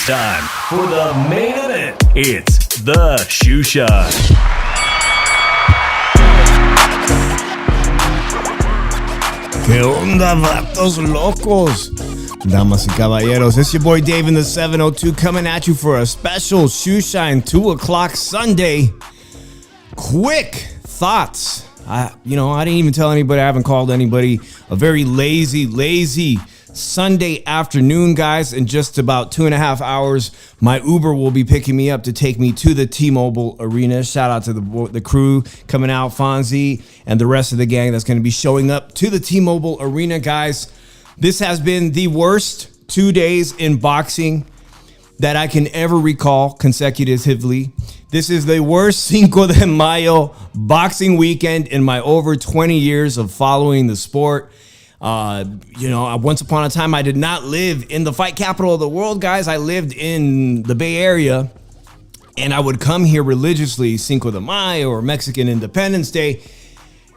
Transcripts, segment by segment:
It's time for the main event. It's the Shoe Shine. ¿Qué onda, vatos locos? Damas y caballeros, it's your boy Dave in the 702 coming at you for a special Shoe Shine 2 o'clock Sunday. Quick thoughts. I didn't even tell anybody. I haven't called anybody. A very lazy Sunday afternoon, guys. In just about 2.5 hours, my Uber will be picking me up to take me to the T-Mobile Arena. Shout out to the crew coming out, Fonzie, and the rest of the gang that's going to be showing up to the T-Mobile Arena, guys. This has been the worst 2 days in boxing that I can ever recall consecutively. This is the worst Cinco de Mayo boxing weekend in my over 20 years of following the sport. Once upon a time, I did not live in the fight capital of the world, guys. I lived in the Bay Area, and I would come here religiously, Cinco de Mayo or Mexican Independence Day,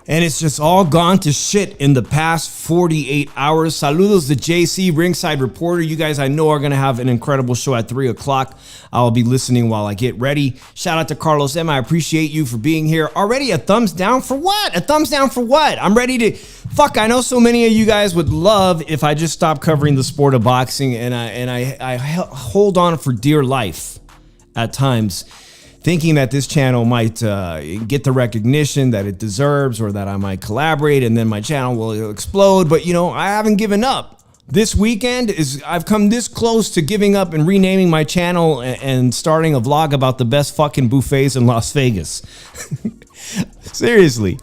and it's just all gone to shit in the past 48 hours. Saludos to JC, ringside reporter. You guys, I know, are going to have an incredible show at 3 o'clock. I'll be listening while I get ready. Shout out to Carlos M. I appreciate you for being here. Already a thumbs down for what? A thumbs down for what? I'm ready to... Fuck, I know so many of you guys would love if I just stopped covering the sport of boxing, and I hold on for dear life at times, thinking that this channel might get the recognition that it deserves, or that I might collaborate and then my channel will explode. But, I haven't given up. This weekend I've come this close to giving up and renaming my channel and starting a vlog about the best fucking buffets in Las Vegas. Seriously.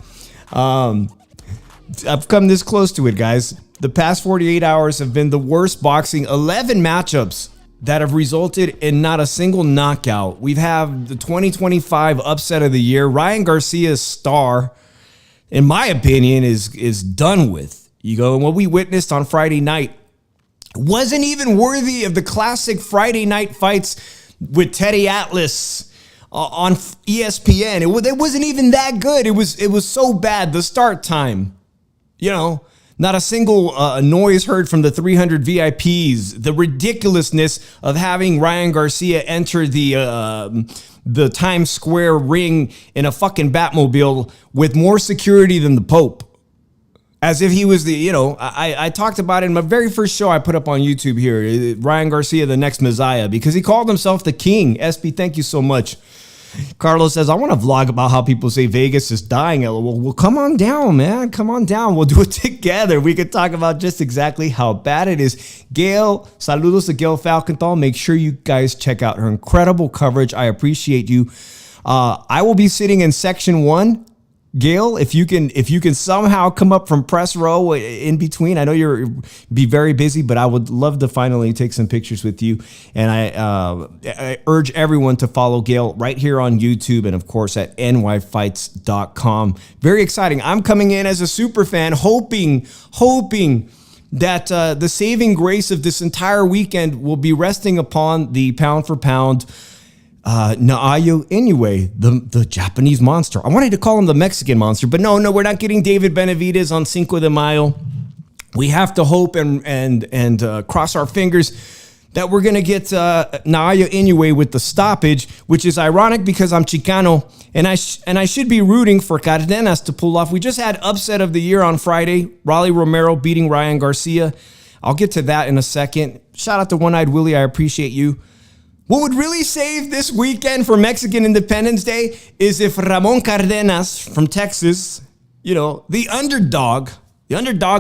I've come this close to it, guys. The past 48 hours have been the worst boxing. 11 matchups that have resulted in not a single knockout. We've had the 2025 upset of the year. Ryan Garcia's star, in my opinion, is done with. And what we witnessed on Friday night wasn't even worthy of the classic Friday night fights with Teddy Atlas on ESPN. It wasn't even that good. It was so bad. The start time, not a single noise heard from the 300 VIPs. The ridiculousness of having Ryan Garcia enter the Times Square ring in a fucking Batmobile with more security than the Pope. As if he was I talked about it in my very first show I put up on YouTube here, Ryan Garcia, the next Messiah, because he called himself the king. SB, thank you so much. Carlos says, I want to vlog about how people say Vegas is dying. Well, come on down, man. Come on down. We'll do it together. We could talk about just exactly how bad it is. Gail, saludos to Gail Falkenthal. Make sure you guys check out her incredible coverage. I appreciate you. I will be sitting in section 1. Gail, if you can somehow come up from press row in between, I know you'll be very busy, but I would love to finally take some pictures with you. And I urge everyone to follow Gail right here on YouTube and, of course, at nyfights.com. Very exciting. I'm coming in as a super fan, hoping that the saving grace of this entire weekend will be resting upon the pound for pound Mayo Inoue, the Japanese monster. I wanted to call him the Mexican monster, but no, we're not getting David Benavidez on Cinco de Mayo. We have to hope and cross our fingers that we're going to get Mayo Inoue with the stoppage, which is ironic because I'm Chicano, and I should be rooting for Cardenas to pull off. We just had upset of the year on Friday, Rolly Romero beating Ryan Garcia. I'll get to that in a second. Shout out to One-Eyed Willie. I appreciate you. What would really save this weekend for Mexican Independence Day is if Ramon Cardenas from Texas, the underdog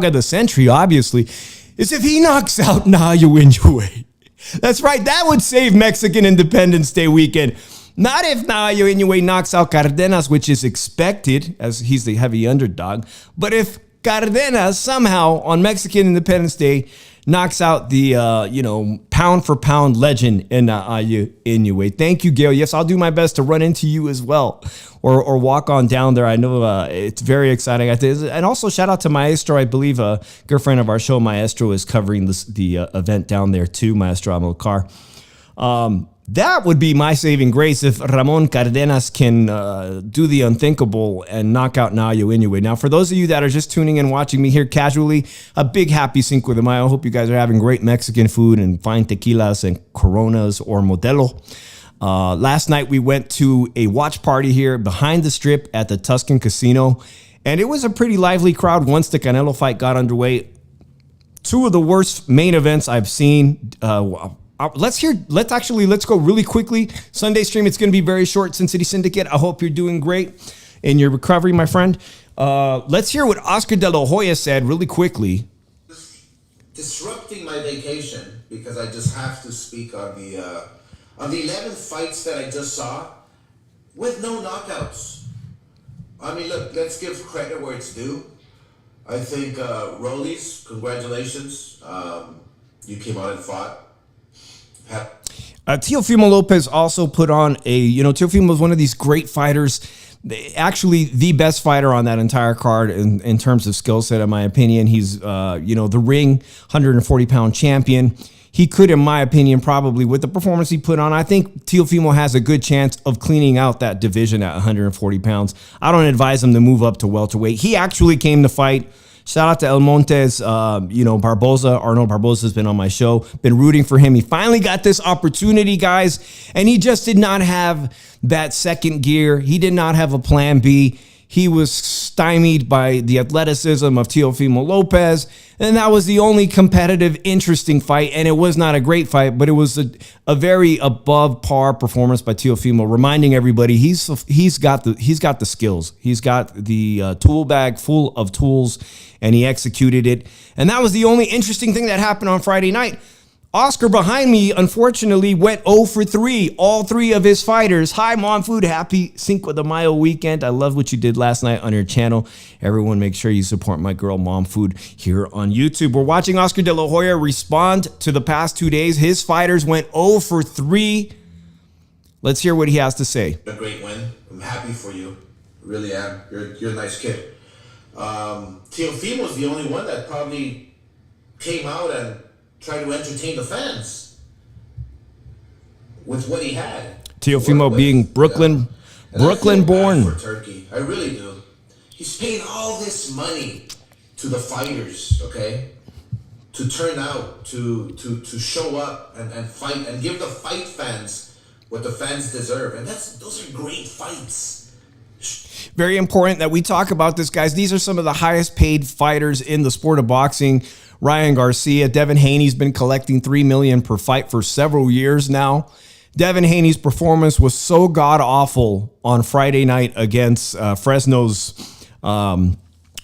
of the century, obviously, is if he knocks out Mayo Inoue. That's right. That would save Mexican Independence Day weekend. Not if Mayo Inoue knocks out Cardenas, which is expected, as he's the heavy underdog, but if Cardenas somehow on Mexican Independence Day knocks out the, pound for pound legend in Mayo Inoue. Thank you, Gail. Yes, I'll do my best to run into you as well, or walk on down there. I know it's very exciting. And also shout out to Maestro. I believe a good friend of our show, Maestro, is covering the event down there too. Maestro Amilcar. That would be my saving grace if Ramon Cardenas can do the unthinkable and knock out Mayo Inoue. Now, for those of you that are just tuning in, watching me here casually, a big happy Cinco de Mayo. I hope you guys are having great Mexican food and fine tequilas and Coronas or Modelo. Last night, we went to a watch party here behind the strip at the Tuscan Casino, and it was a pretty lively crowd once the Canelo fight got underway. Two of the worst main events I've seen. Let's go really quickly. Sunday stream, it's going to be very short. Sin City Syndicate, I hope you're doing great in your recovery, my friend. Let's hear what Oscar De La Hoya said really quickly. Disrupting my vacation because I just have to speak on the 11 fights that I just saw with no knockouts. I mean, look, let's give credit where it's due. I think Rollies, congratulations. You came out and fought. Teofimo Lopez also put on Teofimo was one of these great fighters, actually the best fighter on that entire card in terms of skill set, in my opinion. He's, the ring 140-pound champion. He could, in my opinion, probably with the performance he put on, I think Teofimo has a good chance of cleaning out that division at 140 pounds. I don't advise him to move up to welterweight. He actually came to fight. Shout out to El Montes, Barboza. Arnold Barboza has been on my show. Been rooting for him. He finally got this opportunity, guys, and he just did not have that second gear. He did not have a plan B. He was stymied by the athleticism of Teofimo Lopez, and that was the only competitive, interesting fight. And it was not a great fight, but it was a very above par performance by Teofimo, reminding everybody he's got the skills. He's got the tool bag full of tools, and he executed it. And that was the only interesting thing that happened on Friday night. Oscar behind me, unfortunately, went 0 for 3. All three of his fighters. Hi, Mom Food. Happy Cinco de Mayo weekend. I love what you did last night on your channel. Everyone, make sure you support my girl, Mom Food, here on YouTube. We're watching Oscar De La Hoya respond to the past 2 days. His fighters went 0 for 3. Let's hear what he has to say. A great win. I'm happy for you. Really am. You're a nice kid. Teofimo was the only one that probably came out and try to entertain the fans with what he had. Teofimo being Brooklyn born. For Turkey, I really do. He's paying all this money to the fighters, okay, to turn out, to show up and fight and give the fight fans what the fans deserve, and those are great fights. Very important that we talk about this, guys. These are some of the highest paid fighters in the sport of boxing. Ryan Garcia, Devin Haney's been collecting $3 million per fight for several years now. Devin Haney's performance was so god-awful on Friday night against Fresno's Jose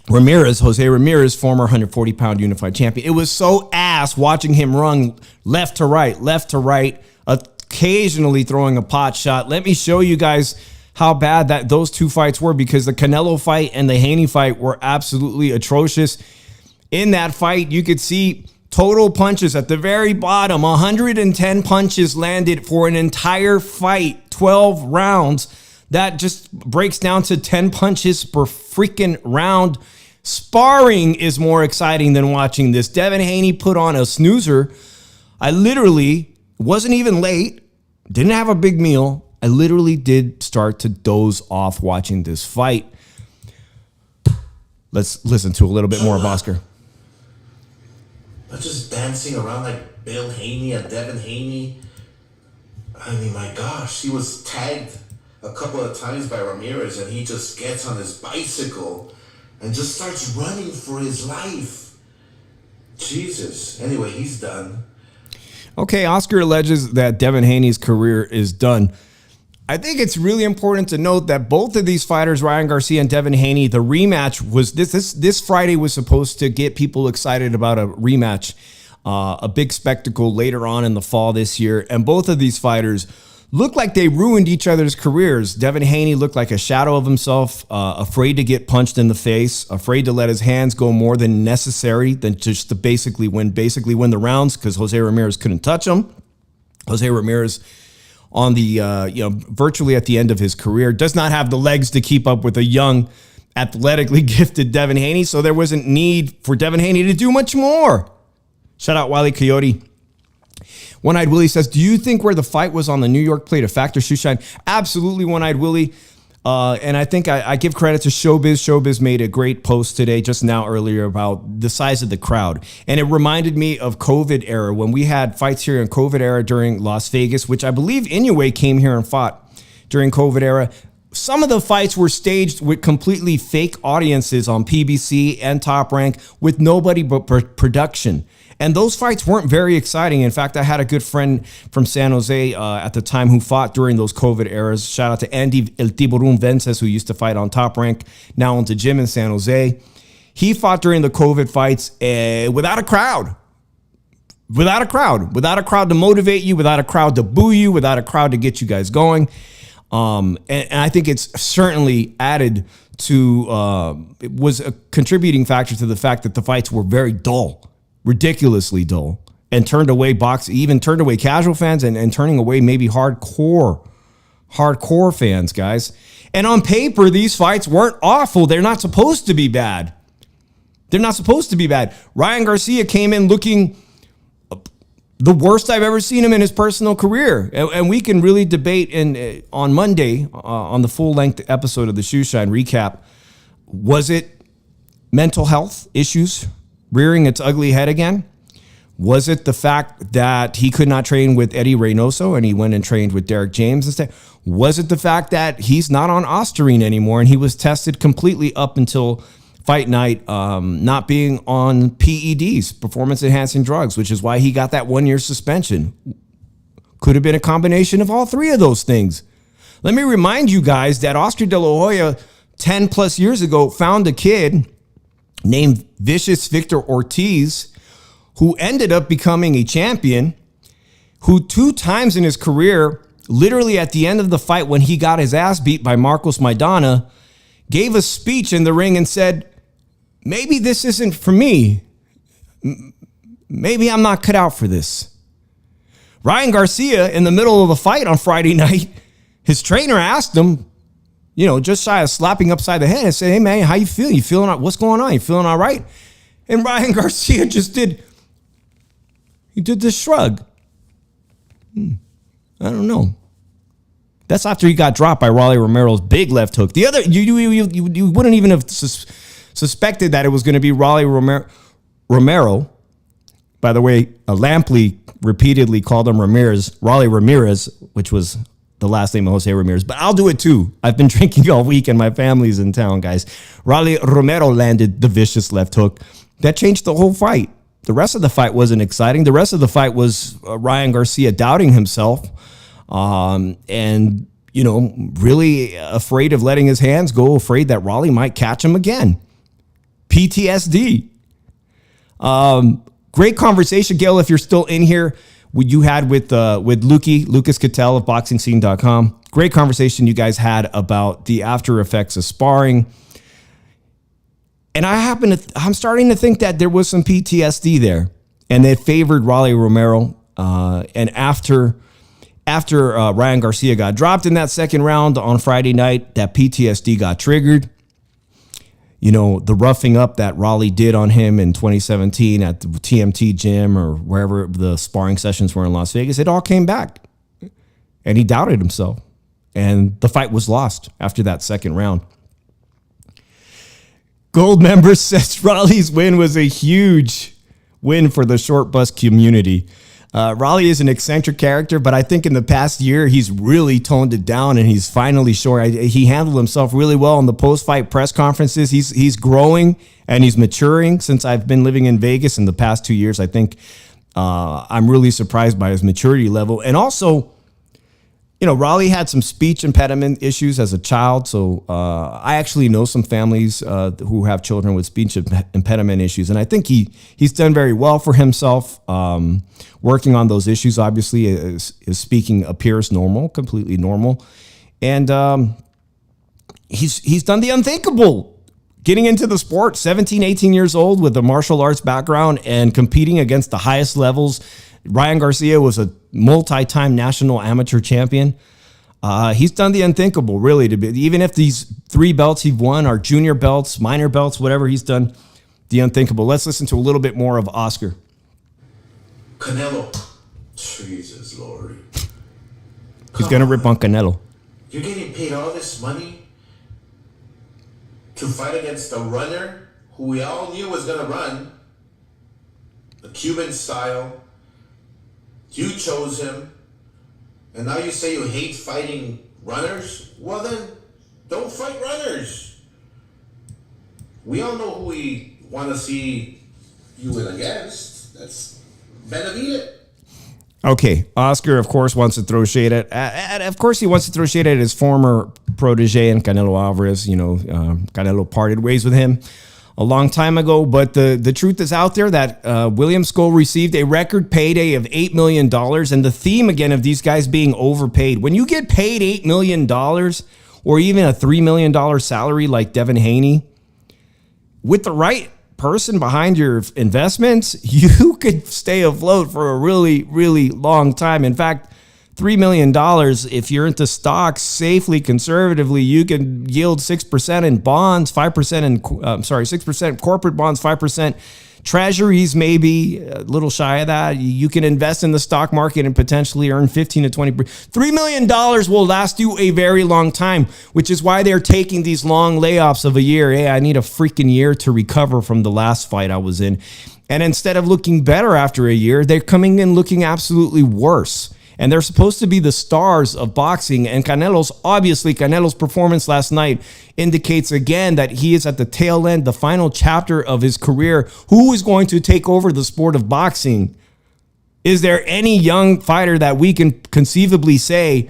Ramirez, former 140-pound unified champion. It was so ass watching him run left to right, occasionally throwing a pot shot. Let me show you guys how bad that those two fights were, because the Canelo fight and the Haney fight were absolutely atrocious. In that fight, you could see total punches at the very bottom. 110 punches landed for an entire fight, 12 rounds. That just breaks down to 10 punches per freaking round. Sparring is more exciting than watching this. Devin Haney put on a snoozer. I literally wasn't even late, didn't have a big meal. I literally did start to doze off watching this fight. Let's listen to a little bit more of Oscar. Not just dancing around like Bill Haney and Devin Haney. I mean, my gosh, he was tagged a couple of times by Ramirez, and he just gets on his bicycle and just starts running for his life. Jesus. Anyway, he's done. Okay, Oscar alleges that Devin Haney's career is done. I think it's really important to note that both of these fighters, Ryan Garcia and Devin Haney, the rematch was this Friday was supposed to get people excited about a rematch, a big spectacle later on in the fall this year. And both of these fighters looked like they ruined each other's careers. Devin Haney looked like a shadow of himself, afraid to get punched in the face, afraid to let his hands go more than necessary, than just to basically win the rounds, because Jose Ramirez couldn't touch him. Jose Ramirez, on the virtually at the end of his career, does not have the legs to keep up with a young, athletically gifted Devin Haney, so there wasn't need for Devin Haney to do much more. Shout out Wile Coyote. One-Eyed Willie says, do you think where the fight was on the New York played a factor, Shoeshine? Absolutely, One-Eyed Willie. And I think I give credit to Showbiz. Showbiz made a great post today, just now earlier, about the size of the crowd. And it reminded me of COVID era, when we had fights here in COVID era during Las Vegas, which I believe Inoue came here and fought during COVID era. Some of the fights were staged with completely fake audiences on PBC and Top Rank with nobody but production. And those fights weren't very exciting. In fact, I had a good friend from San Jose at the time who fought during those COVID eras. Shout out to Andy El Tiburón Vences, who used to fight on Top Rank, now owns a gym in San Jose. He fought during the COVID fights without a crowd. Without a crowd to motivate you, without a crowd to boo you, without a crowd to get you guys going. And I think it's certainly added to, it was a contributing factor to the fact that the fights were very dull. Ridiculously dull, and turned away even turned away casual fans and turning away maybe hardcore fans, guys. And on paper, these fights weren't awful. They're not supposed to be bad. Ryan Garcia came in looking the worst I've ever seen him in his personal career. And we can really debate on Monday on the full-length episode of the Shoeshine recap. Was it mental health issues rearing its ugly head again? Was it the fact that he could not train with Eddie Reynoso and he went and trained with Derek James instead? Was it the fact that he's not on Ostarine anymore and he was tested completely up until fight night, not being on PEDs, performance-enhancing drugs, which is why he got that 1-year suspension? Could have been a combination of all three of those things. Let me remind you guys that Oscar De La Hoya 10 plus years ago found a kid named Vicious Victor Ortiz, who ended up becoming a champion, who 2 times in his career, literally at the end of the fight when he got his ass beat by Marcos Maidana, gave a speech in the ring and said, maybe this isn't for me. Maybe I'm not cut out for this. Ryan Garcia, in the middle of the fight on Friday night, his trainer asked him, just shy of slapping upside the head and said, hey, man, how you feeling? You feeling what's going on? You feeling all right? And Ryan Garcia did this shrug. I don't know. That's after he got dropped by Rolly Romero's big left hook. The other, you wouldn't even have suspected that it was going to be Rolly Romero. By the way, Lampley repeatedly called him Rolly Ramirez, which was the last name of Jose Ramirez, but I'll do it too. I've been drinking all week and my family's in town, guys. Rolly Romero landed the vicious left hook. That changed the whole fight. The rest of the fight wasn't exciting. The rest of the fight was Ryan Garcia doubting himself and, really afraid of letting his hands go, afraid that Rolly might catch him again. PTSD. Great conversation, Gail, if you're still in here. You had with Lucas Cattell of BoxingScene.com. Great conversation you guys had about the after effects of sparring. And I'm starting to think that there was some PTSD there, and it favored Rolly Romero. And after Ryan Garcia got dropped in that second round on Friday night, that PTSD got triggered. The roughing up that Rolly did on him in 2017 at the TMT gym or wherever the sparring sessions were in Las Vegas, it all came back. And he doubted himself. And the fight was lost after that second round. Gold member says Rolly's win was a huge win for the short bus community. Rolly is an eccentric character, but I think in the past year, he's really toned it down and he's finally sure. He handled himself really well in the post-fight press conferences. He's growing and he's maturing since I've been living in Vegas in the past 2 years. I think I'm really surprised by his maturity level. And also, Rolly had some speech impediment issues as a child. So I actually know some families who have children with speech impediment issues. And I think he's done very well for himself. Working on those issues, obviously, his speaking appears normal, completely normal. And he's done the unthinkable. Getting into the sport, 17, 18 years old with a martial arts background and competing against the highest levels. Ryan Garcia was a multi-time national amateur champion. He's done the unthinkable, really. Even if these 3 belts he won are junior belts, minor belts, whatever, he's done the unthinkable. Let's listen to a little bit more of Oscar. Canelo, Jesus Lord. He's going to rip on Canelo. You're getting paid all this money to fight against a runner who we all knew was going to run, the Cuban style. You chose him, and now you say you hate fighting runners? Well then, don't fight runners. We all know who we want to see you win against. That's Benavidez. Okay, Oscar, of course, wants to throw shade at, of course, he wants to throw shade at his former protege and Canelo Alvarez. You know, Canelo parted ways with him a long time ago, but the truth is out there that William Scull received a record payday of $8 million, and the theme, again, of these guys being overpaid. When you get paid $8 million or even a $3 million salary like Devin Haney, with the right person behind your investments, you could stay afloat for a really, really long time. In fact, $3 million, if you're into stocks safely, conservatively, you can yield 6% in bonds, 5% in, 6% corporate bonds, 5% treasuries, maybe a little shy of that. You can invest in the stock market and potentially earn 15 to 20%. $3 million will last you a very long time, which is why they're taking these long layoffs of a year. Hey, I need a freaking year to recover from the last fight I was in. And instead of looking better after a year, they're coming in looking absolutely worse. And they're supposed to be the stars of boxing. And Canelo's performance last night indicates again that he is at the tail end, the final chapter of his career. Who is going to take over the sport of boxing? Is there any young fighter that we can conceivably say,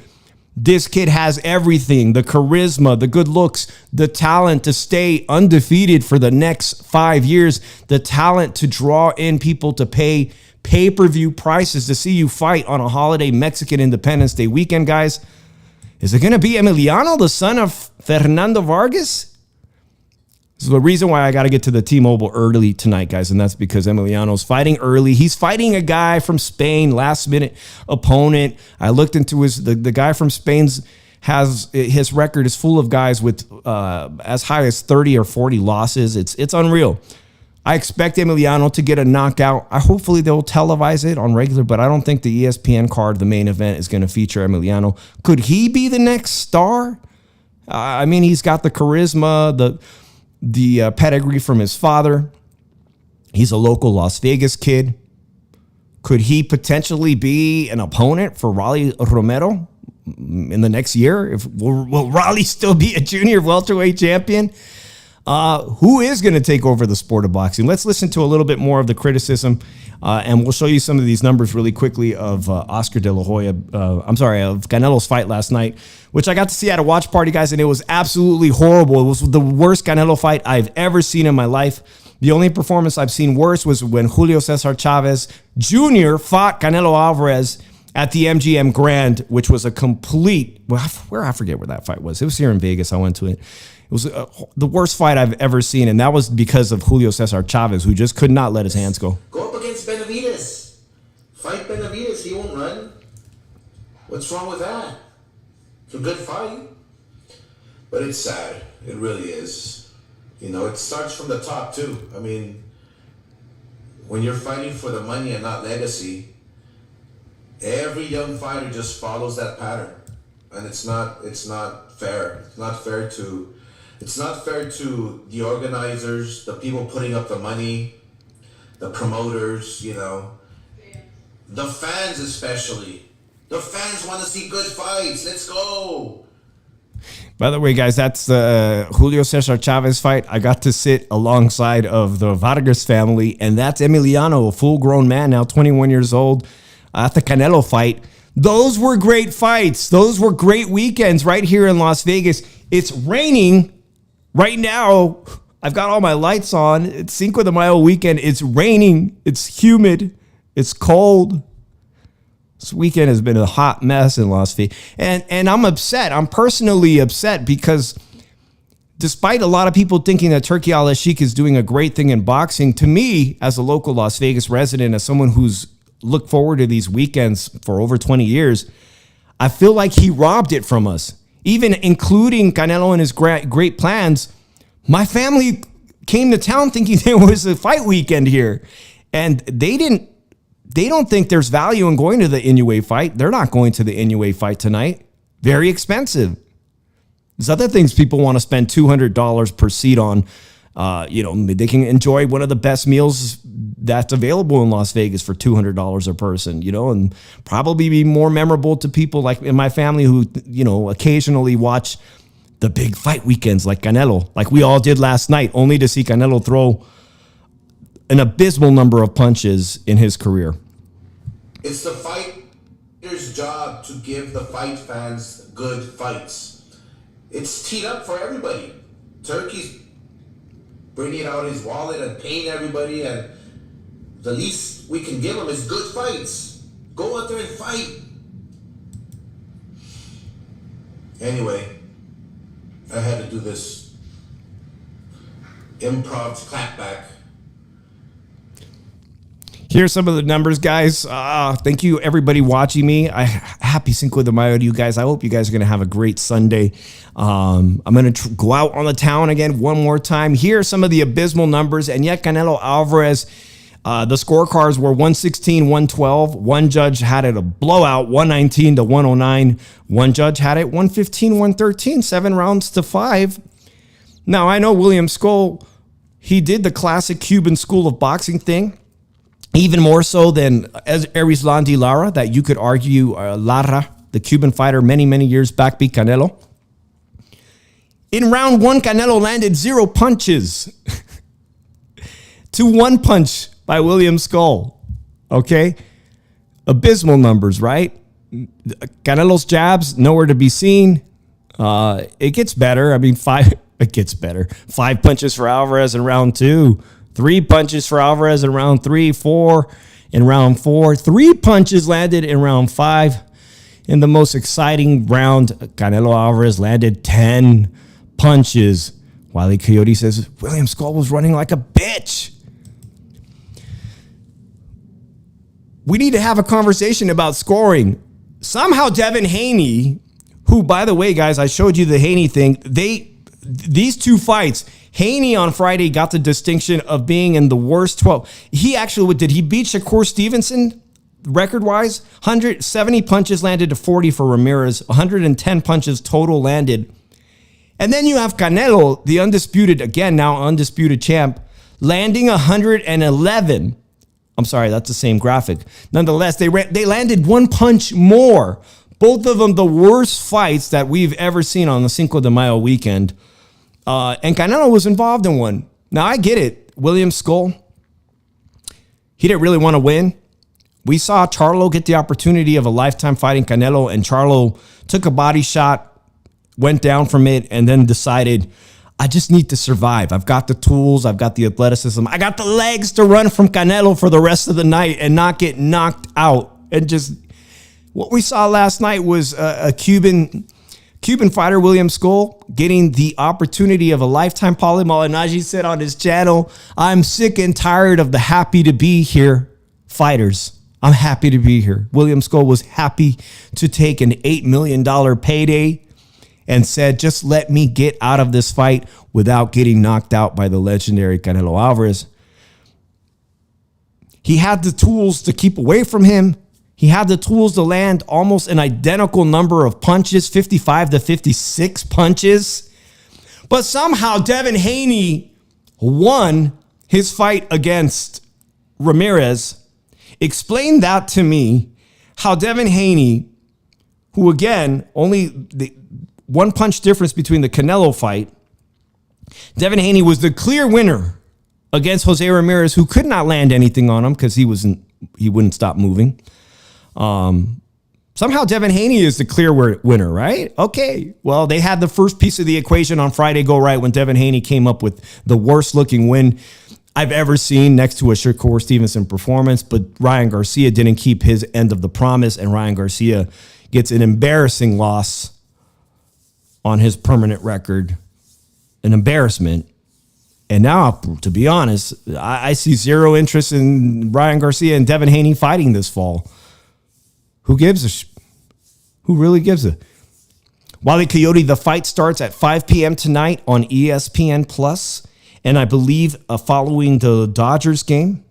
this kid has everything, the charisma, the good looks, the talent to stay undefeated for the next 5 years, the talent to draw in people to pay pay-per-view prices to see you fight on a holiday Mexican Independence Day weekend, guys? Is it going to be Emiliano, the son of Fernando Vargas? This is the reason why I got to get to the T-Mobile early tonight, guys, and that's because Emiliano's fighting early. He's fighting a guy from Spain, last-minute opponent. I looked into the guy from Spain's his record is full of guys with as high as 30 or 40 losses. It's unreal. I expect Emiliano to get a knockout. Hopefully they'll televise it on regular, but I don't think the ESPN card, the main event, is going to feature Emiliano. Could he be the next star? I mean, he's got the charisma, the pedigree from his father. He's a local Las Vegas kid. Could he potentially be an opponent for Rolly Romero in the next year? Will Rolly still be a junior welterweight champion? Who is going to take over the sport of boxing? Let's listen to a little bit more of the criticism, and we'll show you some of these numbers really quickly of Oscar De La Hoya. Of Canelo's fight last night, which I got to see at a watch party, guys, and it was absolutely horrible. It was the worst Canelo fight I've ever seen in my life. The only performance I've seen worse was when Julio Cesar Chavez Jr. fought Canelo Alvarez at the MGM Grand, which was a complete, I forget where that fight was. It was here in Vegas. I went to it. It was the worst fight I've ever seen, and that was because of Julio Cesar Chavez, who just could not let his hands go. Go up against Benavidez. Fight Benavidez. He won't run. What's wrong with that? It's a good fight. But it's sad. It really is. You know, it starts from the top, too. I mean, when you're fighting for the money and not legacy, every young fighter just follows that pattern. And it's not fair. It's not fair to the organizers, the people putting up the money, the promoters, you know, the fans especially. The fans want to see good fights. Let's go. By the way, guys, that's the Julio Cesar Chavez fight. I got to sit alongside of the Vargas family, and that's Emiliano, a full-grown man now, 21 years old, at the Canelo fight. Those were great fights. Those were great weekends right here in Las Vegas. It's raining right now. I've got all my lights on. It's Cinco de Mayo weekend. It's raining. It's humid. It's cold. This weekend has been a hot mess in Las Vegas. And I'm upset. I'm personally upset because despite a lot of people thinking that Turki Al-Sheikh is doing a great thing in boxing, to me, as a local Las Vegas resident, as someone who's looked forward to these weekends for over 20 years, I feel like he robbed it from us. Even including Canelo and his great plans, my family came to town thinking there was a fight weekend here. And they didn't they don't think there's value in going to the Inoue fight. They're not going to the Inoue fight tonight. Very expensive. There's other things people want to spend $200 per seat on. They can enjoy one of the best meals that's available in Las Vegas for $200 a person, and probably be more memorable to people like in my family who, occasionally watch the big fight weekends like Canelo, like we all did last night, only to see Canelo throw an abysmal number of punches in his career. It's the fighter's job to give the fight fans good fights. It's teed up for everybody. Turkey's bringing out his wallet and paying everybody, and the least we can give him is good fights. Go out there and fight. Anyway, I had to do this improv clapback. Here's some of the numbers, guys. Thank you, everybody watching me. Happy Cinco de Mayo to you guys. I hope you guys are going to have a great Sunday. I'm going to go out on the town again one more time. Here are some of the abysmal numbers. And yet Canelo Alvarez, the scorecards were 116, 112. One judge had it a blowout, 119 to 109. One judge had it 115, 113, 7 rounds to 5. Now, I know William Skull, he did the classic Cuban school of boxing thing. Even more so than Erislandy Lara, that you could argue Lara, the Cuban fighter many, many years back, beat Canelo. In round 1, Canelo landed 0 punches to 1 punch by William Skull. Okay? Abysmal numbers, right? Canelo's jabs, nowhere to be seen. It gets better. It gets better. 5 punches for Alvarez in round 2. 3 punches for Alvarez in round 3, 4 in round 4. 3 punches landed in round 5. In the most exciting round, Canelo Alvarez landed 10 punches. Wile Coyote says, William Skull was running like a bitch. We need to have a conversation about scoring. Somehow Devin Haney, who, by the way, guys, I showed you the Haney thing. These 2 fights, Haney on Friday got the distinction of being in the worst 12. He actually, did he beat Shakur Stevenson record-wise? 170 punches landed to 40 for Ramirez. 110 punches total landed. And then you have Canelo, the undisputed, again, now undisputed champ, landing 111. I'm sorry, that's the same graphic. Nonetheless, they landed 1 punch more. Both of them the worst fights that we've ever seen on the Cinco de Mayo weekend. And Canelo was involved in one. Now, I get it. William Skull, he didn't really want to win. We saw Charlo get the opportunity of a lifetime fighting Canelo, and Charlo took a body shot, went down from it, and then decided, I just need to survive. I've got the tools. I've got the athleticism. I got the legs to run from Canelo for the rest of the night and not get knocked out. And just what we saw last night was a Cuban fighter, William Skull, getting the opportunity of a lifetime. Paulie Malignaggi said on his channel, I'm sick and tired of the happy to be here fighters. I'm happy to be here. William Skull was happy to take an $8 million payday and said, just let me get out of this fight without getting knocked out by the legendary Canelo Alvarez. He had the tools to keep away from him. He had the tools to land almost an identical number of punches, 55 to 56 punches. But somehow Devin Haney won his fight against Ramirez. Explain that to me, how Devin Haney, who again, only the 1 punch difference between the Canelo fight, Devin Haney was the clear winner against Jose Ramirez, who could not land anything on him because he wouldn't stop moving. Somehow Devin Haney is the clear winner, right? Okay. Well, they had the first piece of the equation on Friday go right when Devin Haney came up with the worst looking win I've ever seen next to a Shakur Stevenson performance, but Ryan Garcia didn't keep his end of the promise, and Ryan Garcia gets an embarrassing loss on his permanent record. An embarrassment. And now, to be honest, I see zero interest in Ryan Garcia and Devin Haney fighting this fall. Who really gives a? Wile Coyote, the fight starts at 5 p.m. tonight on ESPN Plus, and I believe following the Dodgers game,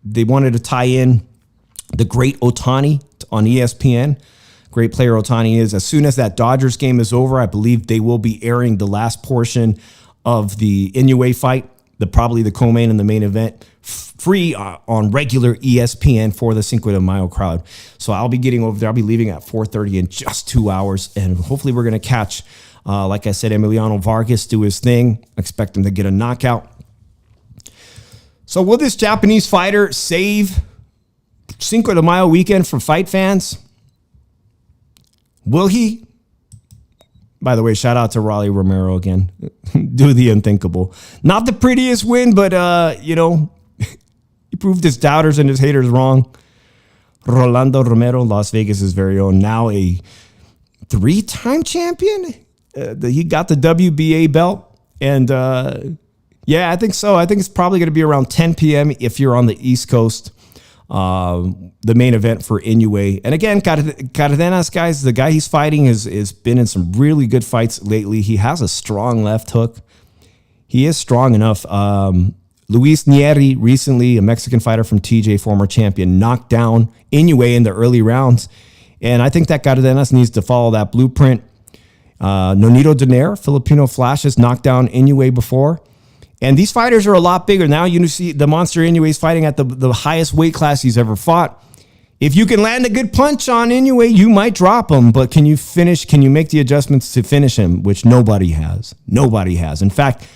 they wanted to tie in the great Otani on ESPN. Great player Otani is. As soon as that Dodgers game is over, I believe they will be airing the last portion of the Inoue fight, probably the co-main and the main event, free on regular ESPN for the Cinco de Mayo crowd. So I'll be getting over there. I'll be leaving at 4:30 in just 2 hours, and hopefully we're going to catch, like I said, Emiliano Vargas do his thing. Expect him to get a knockout. So will this Japanese fighter save Cinco de Mayo weekend for fight fans? Will he? By the way, shout out to Raleigh Romero again. Do the unthinkable. Not the prettiest win, but, he proved his doubters and his haters wrong. Rolando Romero, Las Vegas' very own, now a 3-time champion. He got the WBA belt. And, I think so. I think it's probably going to be around 10 p.m. if you're on the East Coast. The main event for Inoue. And again, Cardenas, guys, the guy he's fighting has been in some really good fights lately. He has a strong left hook. He is strong enough. Luis Nieri, recently, a Mexican fighter from TJ, former champion, knocked down Inoue in the early rounds. And I think that Cardenas needs to follow that blueprint. Nonito Donaire, Filipino Flash, has knocked down Inoue before. And these fighters are a lot bigger. Now you see the monster Inoue is fighting at the highest weight class he's ever fought. If you can land a good punch on Inoue, you might drop him. But can you finish? Can you make the adjustments to finish him? Which nobody has. Nobody has. In fact,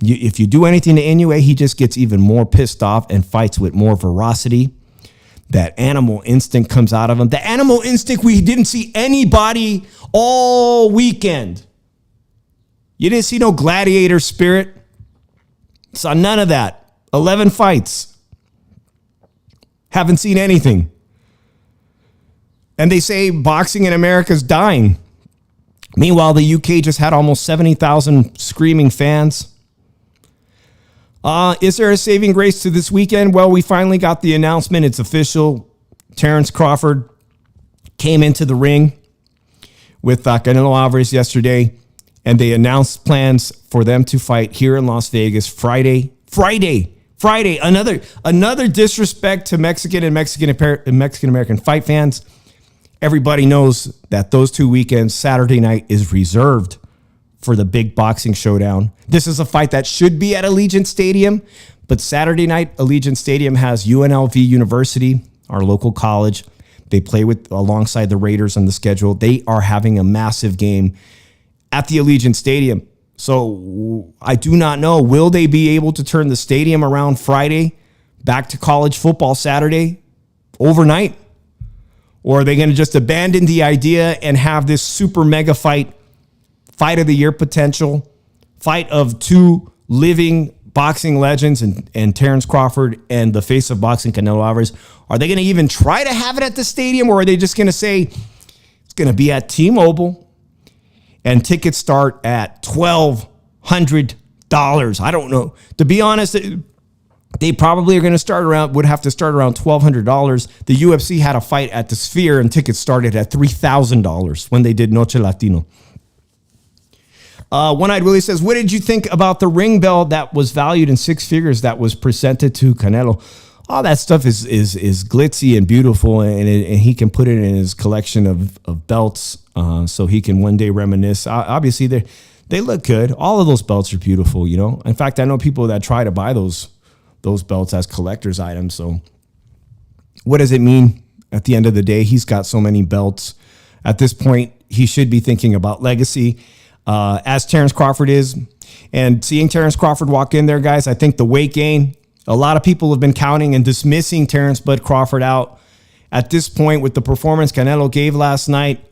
if you do anything to Inoue, he just gets even more pissed off and fights with more ferocity. That animal instinct comes out of him. The animal instinct we didn't see anybody all weekend. You didn't see no gladiator spirit. Saw none of that. 11 fights. Haven't seen anything. And they say boxing in America is dying. Meanwhile, the UK just had almost 70,000 screaming fans. Is there a saving grace to this weekend? Well, we finally got the announcement. It's official. Terrence Crawford came into the ring with Canelo Alvarez yesterday. And they announced plans for them to fight here in Las Vegas Friday. Another disrespect to Mexican and Mexican-American fight fans. Everybody knows that those 2 weekends, Saturday night is reserved for the big boxing showdown. This is a fight that should be at Allegiant Stadium, but Saturday night, Allegiant Stadium has UNLV University, our local college. They play alongside the Raiders on the schedule. They are having a massive game at the Allegiant Stadium. So I do not know. Will they be able to turn the stadium around Friday back to college football Saturday overnight? Or are they going to just abandon the idea and have this super mega fight of the year potential, fight of two living boxing legends and Terrence Crawford and the face of boxing, Canelo Alvarez? Are they going to even try to have it at the stadium, or are they just going to say it's going to be at T-Mobile? And tickets start at $1,200. I don't know. To be honest, they probably are going to would have to start around $1,200. The UFC had a fight at the Sphere and tickets started at $3,000 when they did Noche Latino. One-Eyed Willie says, what did you think about the ring bell that was valued in 6 figures that was presented to Canelo? All that stuff is glitzy and beautiful, and he can put it in his collection of belts so he can one day reminisce. Obviously, they look good. All of those belts are beautiful, you know. In fact, I know people that try to buy those belts as collector's items. So what does it mean at the end of the day? He's got so many belts. At this point, he should be thinking about legacy, as Terrence Crawford is. And seeing Terrence Crawford walk in there, guys, I think the weight gain, a lot of people have been counting and dismissing Terrence Bud Crawford out. At this point, with the performance Canelo gave last night,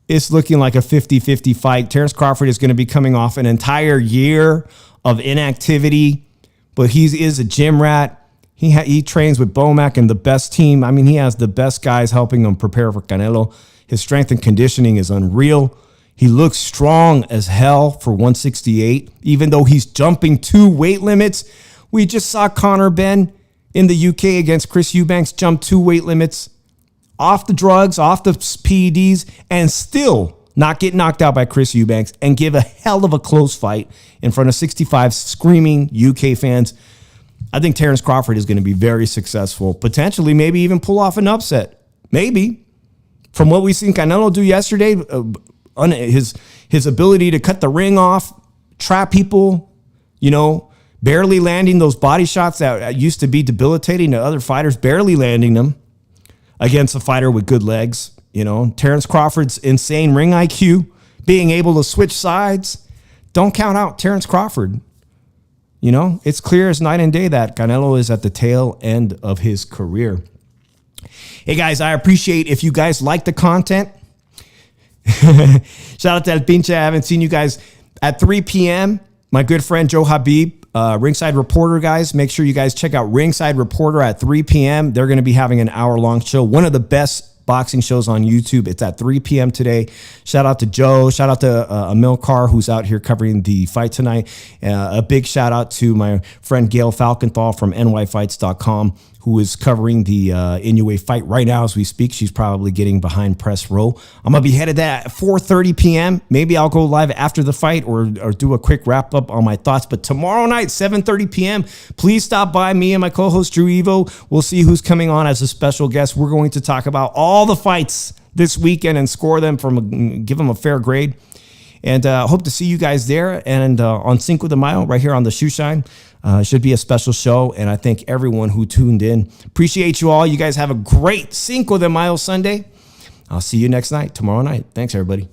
it's looking like a 50-50 fight. Terrence Crawford is going to be coming off an entire year of inactivity, but he is a gym rat. He trains with Bomac and the best team. I mean, he has the best guys helping him prepare for Canelo. His strength and conditioning is unreal. He looks strong as hell for 168, even though he's jumping 2 weight limits. We just saw Conor Benn in the UK against Chris Eubanks jump 2 weight limits, off the drugs, off the PEDs, and still not get knocked out by Chris Eubanks and give a hell of a close fight in front of 65 screaming UK fans. I think Terrence Crawford is going to be very successful, potentially maybe even pull off an upset. Maybe. From what we've seen Canelo do yesterday, his ability to cut the ring off, trap people, barely landing those body shots that used to be debilitating to other fighters, barely landing them against a fighter with good legs. Terrence Crawford's insane ring IQ, being able to switch sides. Don't count out Terrence Crawford. It's clear as night and day that Canelo is at the tail end of his career. Hey guys, I appreciate if you guys like the content. Shout out to El Pinche. I haven't seen you guys at 3 p.m. My good friend Joe Habib, Ringside Reporter, guys. Make sure you guys check out Ringside Reporter at 3 p.m. They're going to be having an hour-long show. One of the best boxing shows on YouTube. It's at 3 p.m. today. Shout out to Joe. Shout out to Emil Carr, who's out here covering the fight tonight. A big shout out to my friend Gail Falkenthal from nyfights.com, who is covering the Inoue fight right now as we speak. She's probably getting behind press row. I'm going to be headed at 4:30 p.m. Maybe I'll go live after the fight or do a quick wrap up on my thoughts. But tomorrow night, 7:30 p.m., please stop by. Me and my co-host Drew Evo. We'll see who's coming on as a special guest. We're going to talk about all the fights this weekend and score them give them a fair grade. And hope to see you guys there and on Cinco de Mayo right here on the Shoe Shine. Should be a special show, and I thank everyone who tuned in. Appreciate you all. You guys have a great Cinco de Mayo Sunday. I'll see you next night, tomorrow night. Thanks, everybody.